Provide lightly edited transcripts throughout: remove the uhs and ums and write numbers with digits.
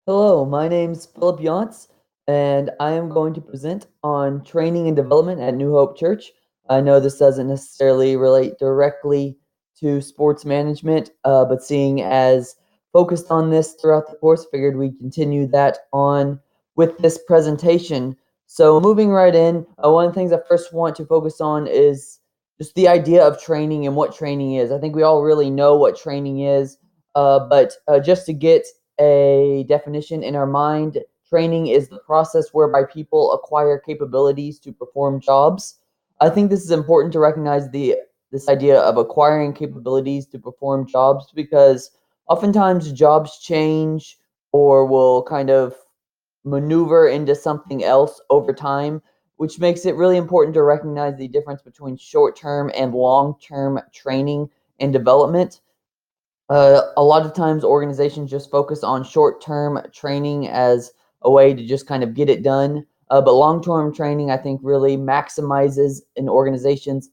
Hello, my name's Philip Yantz, and I am going to present on training and development at New Hope Church. I know this doesn't necessarily relate directly to sports management, but seeing as focused on this throughout the course, figured we'd continue that on with this presentation. So moving right in, one of the things I first want to focus on is just the idea of training and what training is. I think we all really know what training is, but just to get a definition in our mind, training is the process whereby people acquire capabilities to perform jobs. I think this is important to recognize this idea of acquiring capabilities to perform jobs because oftentimes jobs change or will kind of maneuver into something else over time, which makes it really important to recognize the difference between short-term and long-term training and development. A lot of times organizations just focus on short-term training as a way to just kind of get it done. But long-term training, I think, really maximizes an organization's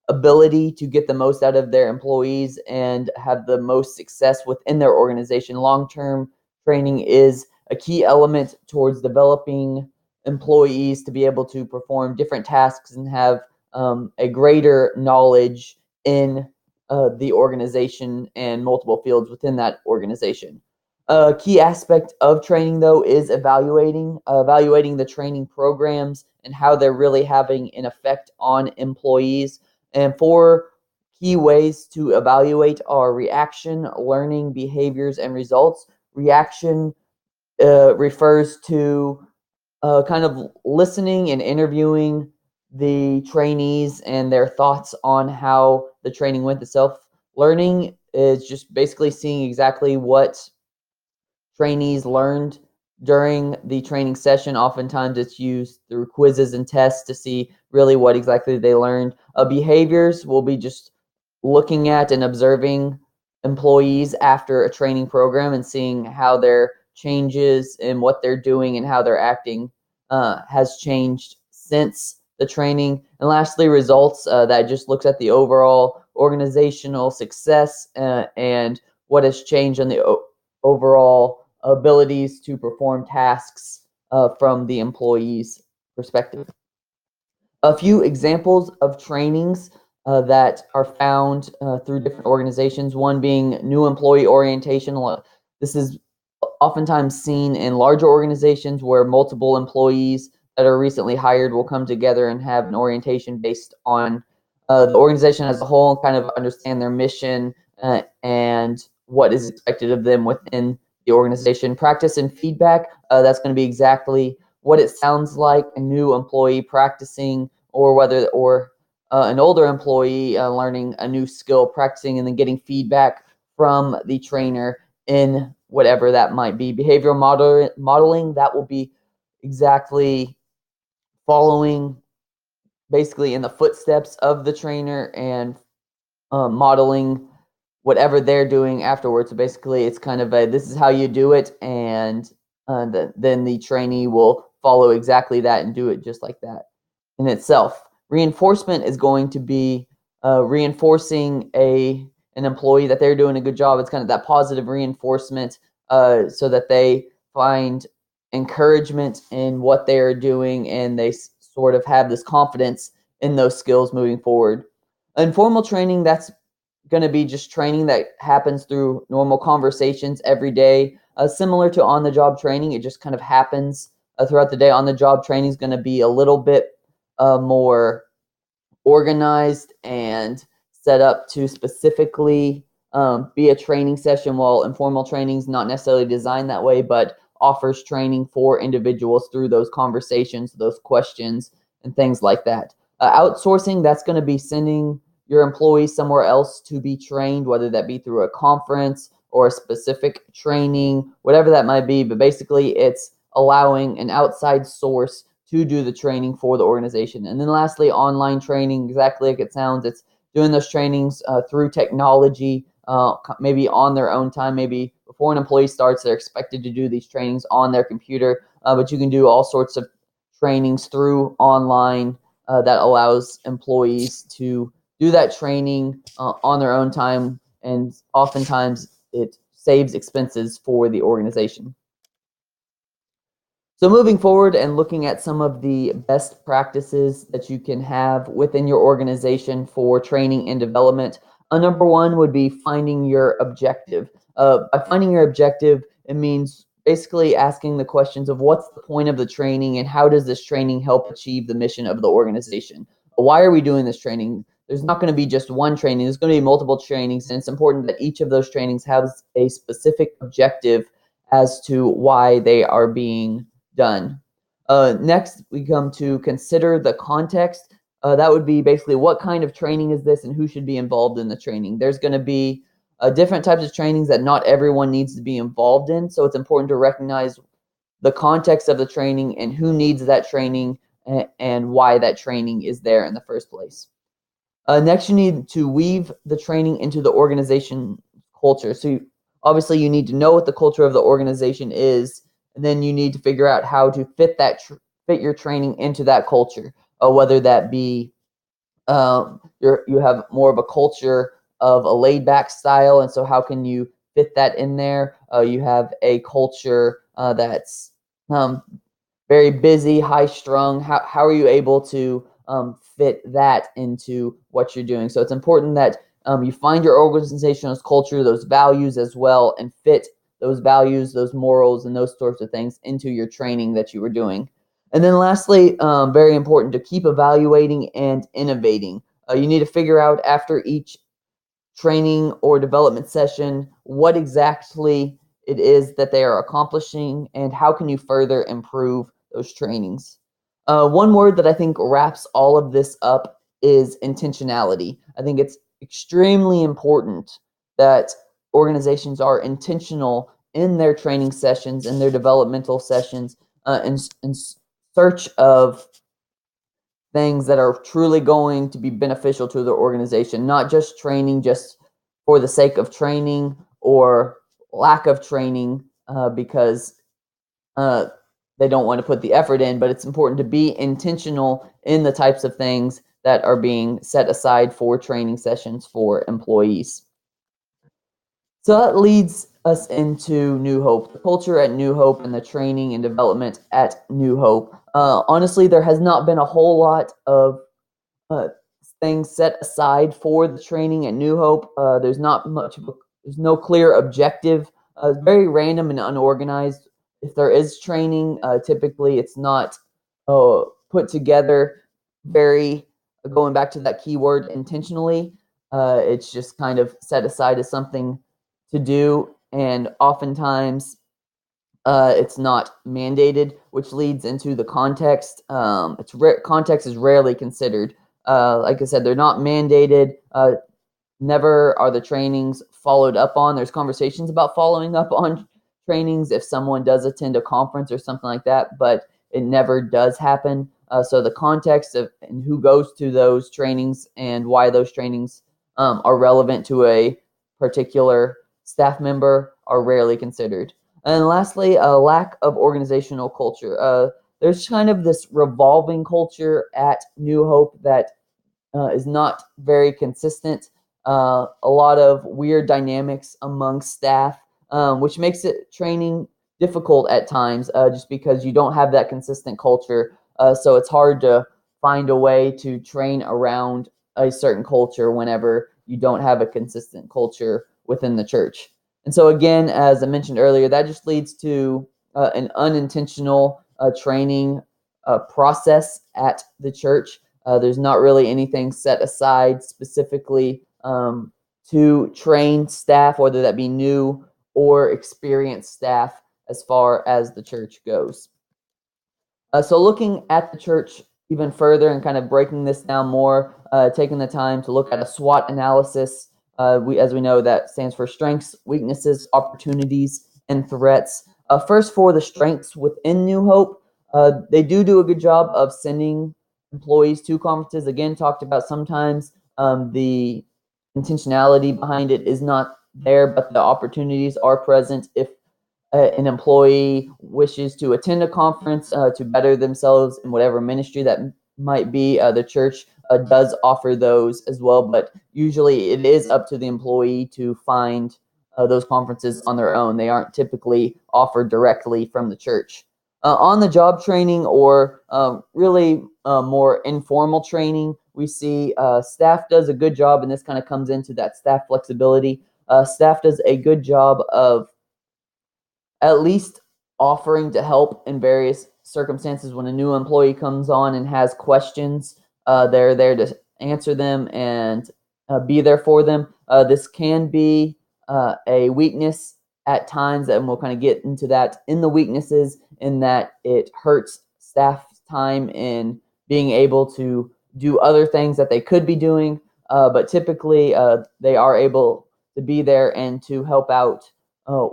ability to get the most out of their employees and have the most success within their organization. Long-term training is a key element towards developing employees to be able to perform different tasks and have a greater knowledge in the organization and multiple fields within that organization. A key aspect of training, though, is evaluating the training programs and how they're really having an effect on employees. And four key ways to evaluate are reaction, learning, behaviors, and results. Reaction refers to kind of listening and interviewing the trainees and their thoughts on how the training went itself. Learning is just basically seeing exactly what trainees learned during the training session. Oftentimes it's used through quizzes and tests to see really what exactly they learned. Behaviors will be just looking at and observing employees after a training program and seeing how their changes and what they're doing and how they're acting has changed since the training. And lastly, results that just looks at the overall organizational success and what has changed on the overall abilities to perform tasks from the employee's perspective. A few examples of trainings that are found through different organizations, one being new employee orientation. This is oftentimes seen in larger organizations where multiple employees that are recently hired will come together and have an orientation based on the organization as a whole and kind of understand their mission and what is expected of them within the organization. Practice and feedback, that's going to be exactly what it sounds like a new employee practicing or an older employee learning a new skill, practicing and then getting feedback from the trainer in whatever that might be. Modeling, that will be exactly following basically in the footsteps of the trainer and modeling whatever they're doing afterwards. So basically, it's kind of this is how you do it, and then the trainee will follow exactly that and do it just like that in itself. Reinforcement is going to be reinforcing an employee that they're doing a good job. It's kind of that positive reinforcement so that they find encouragement in what they are doing and they sort of have this confidence in those skills moving forward. Informal training, that's going to be just training that happens through normal conversations every day. Similar to on the job training, it just kind of happens throughout the day. On the job training is going to be a little bit more organized and set up to specifically be a training session, while informal training is not necessarily designed that way, but offers training for individuals through those conversations, those questions, and things like that. Outsourcing, that's going to be sending your employees somewhere else to be trained, whether that be through a conference or a specific training, whatever that might be. But basically, it's allowing an outside source to do the training for the organization. And then lastly, online training, exactly like it sounds. It's doing those trainings through technology, maybe on their own time. Maybe before an employee starts, they're expected to do these trainings on their computer, but you can do all sorts of trainings through online that allows employees to do that training on their own time, and oftentimes it saves expenses for the organization. So moving forward and looking at some of the best practices that you can have within your organization for training and development, number one would be finding your objective. By finding your objective, it means basically asking the questions of what's the point of the training and how does this training help achieve the mission of the organization? Why are we doing this training? There's not going to be just one training, there's going to be multiple trainings, and it's important that each of those trainings has a specific objective as to why they are being done. Next, we come to consider the context. That would be basically what kind of training is this and who should be involved in the training. There's going to be different types of trainings that not everyone needs to be involved in, so it's important to recognize the context of the training and who needs that training and why that training is there in the first place. Next, you need to weave the training into the organization culture. So obviously you need to know what the culture of the organization is, and then you need to figure out how to fit fit your training into that culture. Whether that be you have more of a culture of a laid back style, and so how can you fit that in there? You have a culture that's very busy, high strung. How are you able to fit that into what you're doing? So it's important that you find your organizational culture, those values as well, and fit those values, those morals, and those sorts of things into your training that you were doing. And then lastly, very important to keep evaluating and innovating. You need to figure out after each training or development session what exactly it is that they are accomplishing and how can you further improve those trainings. One word that I think wraps all of this up is intentionality. I think it's extremely important that organizations are intentional in their training sessions and their developmental sessions in search of things that are truly going to be beneficial to their organization, not just training just for the sake of training or lack of training because they don't want to put the effort in, but it's important to be intentional in the types of things that are being set aside for training sessions for employees. So that leads us into New Hope, the culture at New Hope and the training and development at New Hope. Honestly, there has not been a whole lot of uh, things set aside for the training at New Hope. There's not much, there's no clear objective. It's very random and unorganized. If there is training, typically it's not put together very, going back to that keyword, intentionally. It's just kind of set aside as something to do, and oftentimes it's not mandated, which leads into the context. Context is rarely considered. Like I said, they're not mandated. Never are the trainings followed up on. There's conversations about following up on trainings if someone does attend a conference or something like that, but it never does happen. So the context of and who goes to those trainings and why those trainings are relevant to a particular staff member are rarely considered. And lastly, a lack of organizational culture. There's kind of this revolving culture at New Hope that is not very consistent. A lot of weird dynamics among staff, which makes it training difficult at times just because you don't have that consistent culture. So it's hard to find a way to train around a certain culture whenever you don't have a consistent culture within the church. And so, again, as I mentioned earlier, that just leads to an unintentional training process at the church. There's not really anything set aside specifically to train staff, whether that be new or experienced staff, as far as the church goes. So looking at the church even further and kind of breaking this down more, taking the time to look at a SWOT analysis. As we know, that stands for strengths, weaknesses, opportunities, and threats. First, for the strengths within New Hope, they do a good job of sending employees to conferences. Again, talked about sometimes the intentionality behind it is not there, but the opportunities are present if an employee wishes to attend a conference to better themselves in whatever ministry that might be. The church does offer those as well, but usually it is up to the employee to find those conferences on their own. They aren't typically offered directly from the church. On-the-job training or really more informal training, we see staff does a good job, and this kind of comes into that staff flexibility. Staff does a good job of at least offering to help in various circumstances. When a new employee comes on and has questions, they're there to answer them and be there for them. This can be a weakness at times, and we'll kind of get into that in the weaknesses, in that it hurts staff's time in being able to do other things that they could be doing, but typically they are able to be there and to help out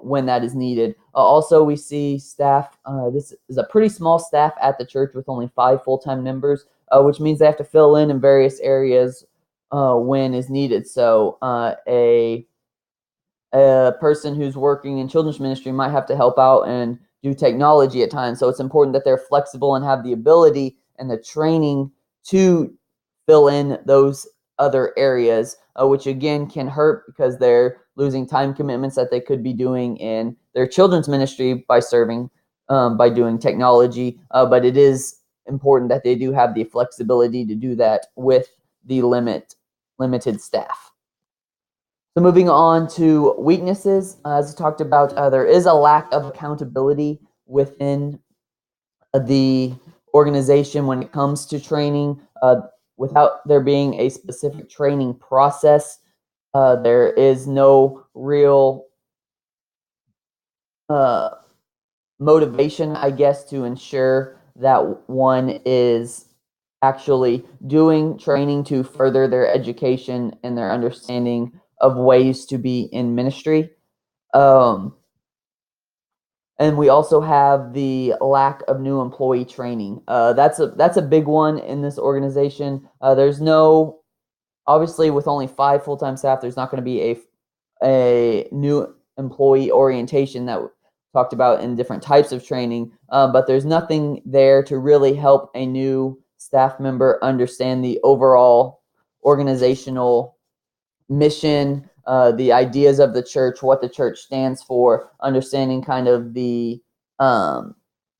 when that is needed. Also, we see staff. This is a pretty small staff at the church with only 5 full-time members, which means they have to fill in various areas when is needed. So a person who's working in children's ministry might have to help out and do technology at times. So it's important that they're flexible and have the ability and the training to fill in those other areas, which again can hurt because they're losing time commitments that they could be doing in their children's ministry by serving, by doing technology. But it is important that they do have the flexibility to do that with the limited staff. So moving on to weaknesses, as I talked about, there is a lack of accountability within the organization when it comes to training. Without there being a specific training process, there is no real motivation, I guess, to ensure that one is actually doing training to further their education and their understanding of ways to be in ministry. And we also have the lack of new employee training. That's a big one in this organization. There's no, obviously, with only 5 full-time staff, there's not going to be a new employee orientation that we talked about in different types of training. But there's nothing there to really help a new staff member understand the overall organizational mission, the ideas of the church, what the church stands for, understanding kind of the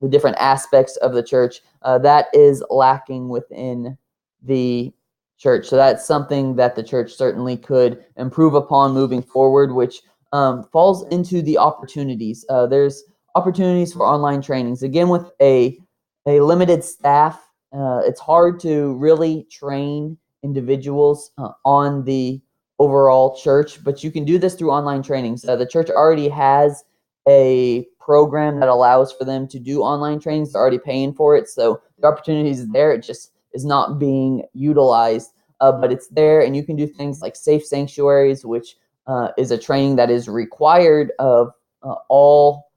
different aspects of the church. That is lacking within the church. So that's something that the church certainly could improve upon moving forward, which falls into the opportunities. There's opportunities for online trainings. Again, with a limited staff, it's hard to really train individuals on the overall church, but you can do this through online trainings. The church already has a program that allows for them to do online trainings. They're already paying for it, so the opportunity is there. It just is not being utilized, but it's there, and you can do things like Safe Sanctuaries, which is a training that is required of all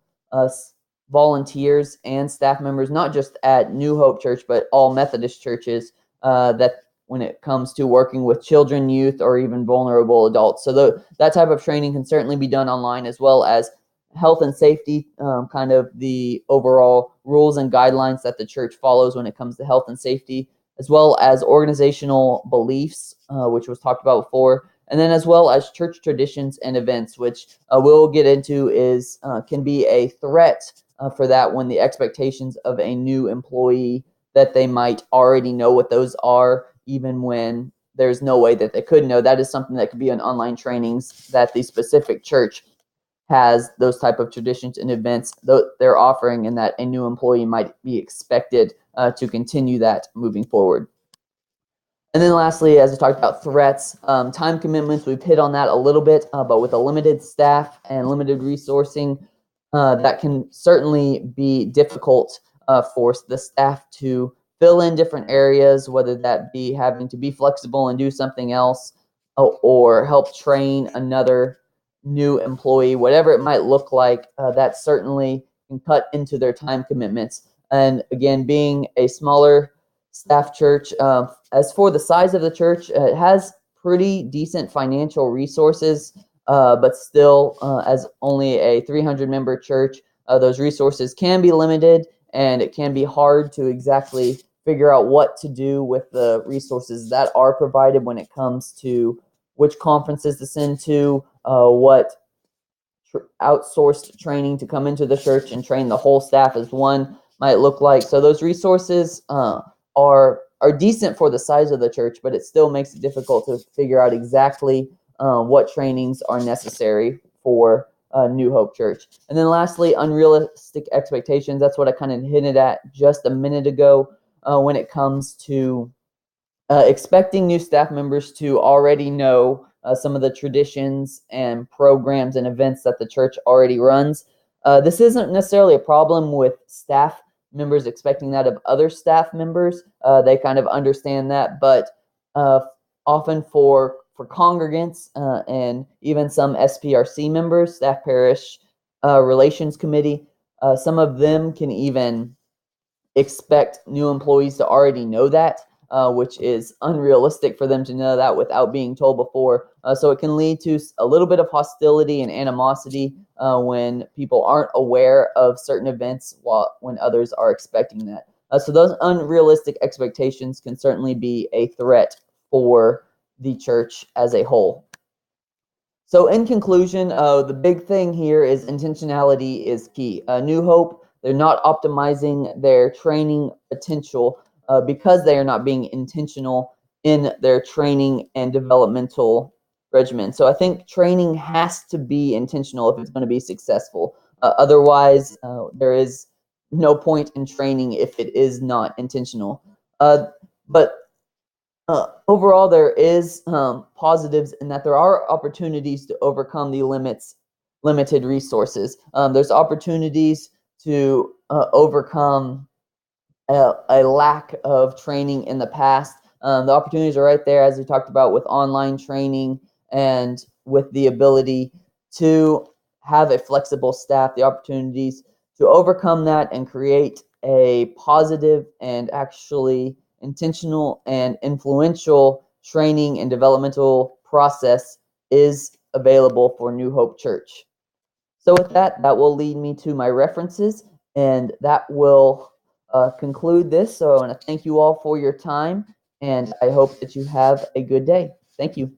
volunteers and staff members, not just at New Hope Church, but all Methodist churches, that when it comes to working with children, youth, or even vulnerable adults. So that type of training can certainly be done online, as well as health and safety, kind of the overall rules and guidelines that the church follows when it comes to health and safety, as well as organizational beliefs, which was talked about before, and then as well as church traditions and events, which we'll get into is can be a threat for that when the expectations of a new employee that they might already know what those are, even when there's no way that they could know. That is something that could be in online trainings that the specific church has, those type of traditions and events they're offering, and that a new employee might be expected to continue that moving forward. And then lastly, as I talked about threats, time commitments, we've hit on that a little bit, but with a limited staff and limited resourcing, that can certainly be difficult for the staff to fill in different areas, whether that be having to be flexible and do something else, or help train another new employee, whatever it might look like. That certainly can cut into their time commitments. And again, being a smaller staff church, as for the size of the church, it has pretty decent financial resources, but still, as only a 300-member church, those resources can be limited, and it can be hard to exactly figure out what to do with the resources that are provided when it comes to which conferences to send to, what outsourced training to come into the church and train the whole staff as one. might look like. So those resources are decent for the size of the church, but it still makes it difficult to figure out exactly what trainings are necessary for New Hope Church. And then lastly, unrealistic expectations. That's what I kind of hinted at just a minute ago when it comes to expecting new staff members to already know some of the traditions and programs and events that the church already runs. This isn't necessarily a problem with staff members expecting that of other staff members. They kind of understand that, but often for congregants and even some SPRC members, Staff Parish Relations Committee, some of them can even expect new employees to already know that, which is unrealistic for them to know that without being told before. So it can lead to a little bit of hostility and animosity when people aren't aware of certain events when others are expecting that. So those unrealistic expectations can certainly be a threat for the church as a whole. So in conclusion, the big thing here is intentionality is key. New Hope, they're not optimizing their training potential because they are not being intentional in their training and developmental regimen. So I think training has to be intentional if it's going to be successful. Otherwise, there is no point in training if it is not intentional. But overall, there is positives in that there are opportunities to overcome the limited resources. There's opportunities to overcome a lack of training in the past. The opportunities are right there, as we talked about, with online training and with the ability to have a flexible staff, the opportunities to overcome that and create a positive and actually intentional and influential training and developmental process is available for New Hope Church. So with that will lead me to my references, and that will conclude this. So I want to thank you all for your time, and I hope that you have a good day. Thank you.